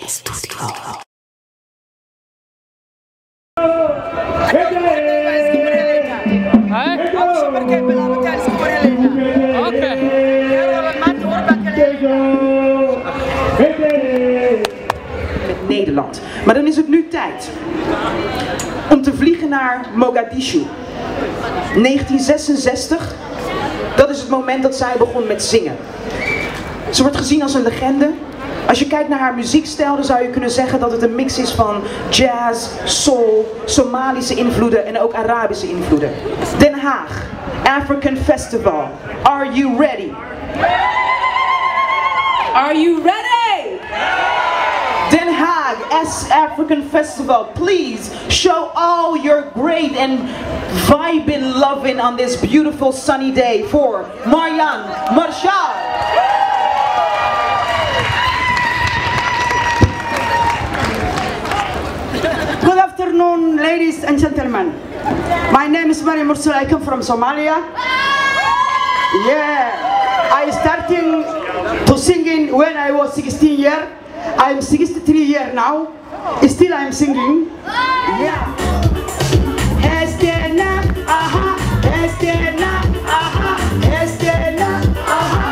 Studio. Met Nederland. Maar dan is het nu tijd om te vliegen naar Mogadishu. 1966, dat is het moment dat zij begon met zingen. Ze wordt gezien als een legende. Als je kijkt naar haar muziekstijl, dan zou je kunnen zeggen dat het een mix is van jazz, soul, Somalische invloeden en ook Arabische invloeden. Den Haag, African Festival. Are you ready? Are you ready? Den Haag, African Festival, please show all your great and vibing loving on this beautiful sunny day for Marjan Marshall. Good afternoon, ladies and gentlemen. My name is Marjan Marshall. I come from Somalia. Yeah, I started to singing when I was 16 years. I'm 63 years now. Still I'm singing. Yeah. Estena, aha, Estena, aha, Estena, aha.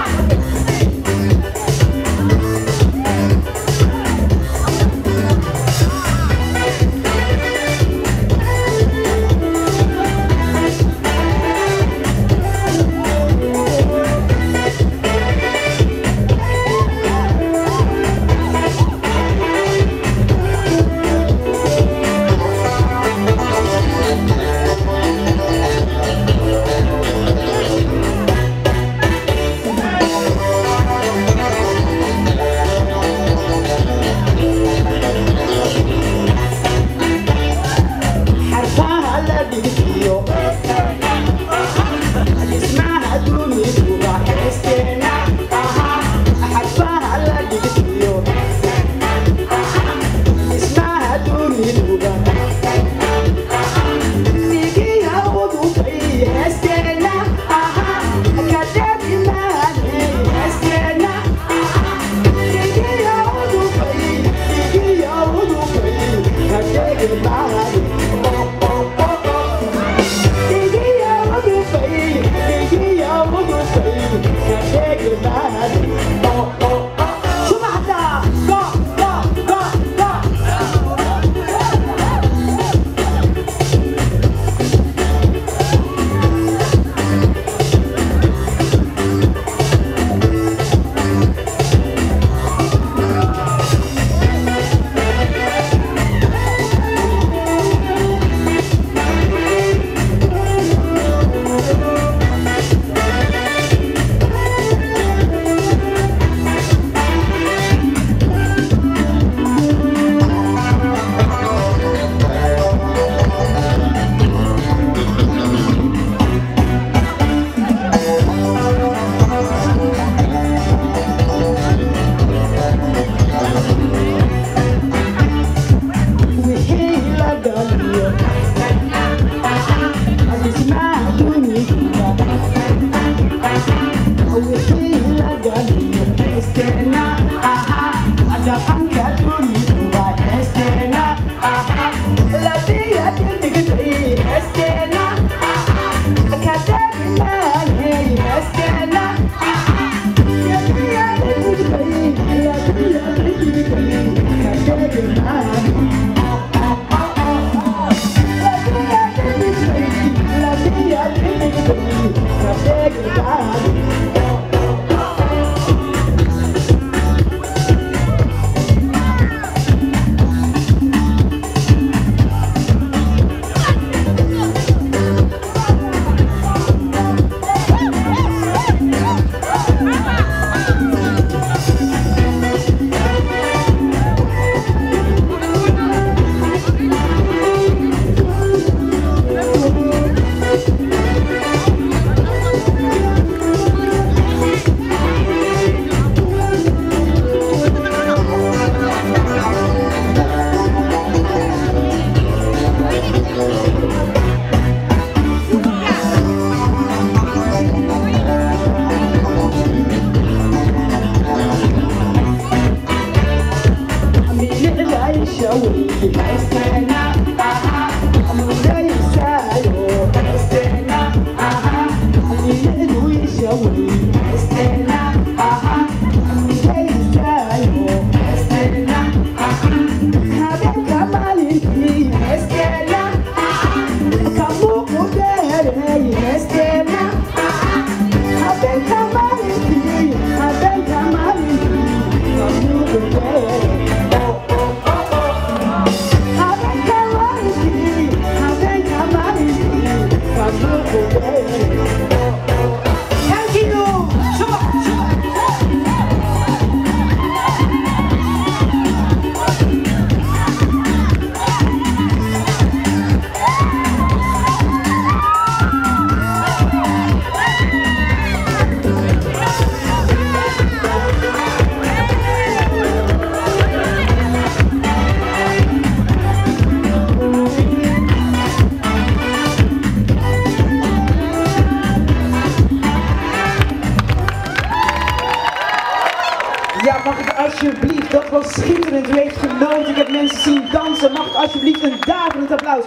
Ja, mag ik alsjeblieft, dat was schitterend, u heeft genoten, ik heb mensen zien dansen, mag ik alsjeblieft een daverend applaus.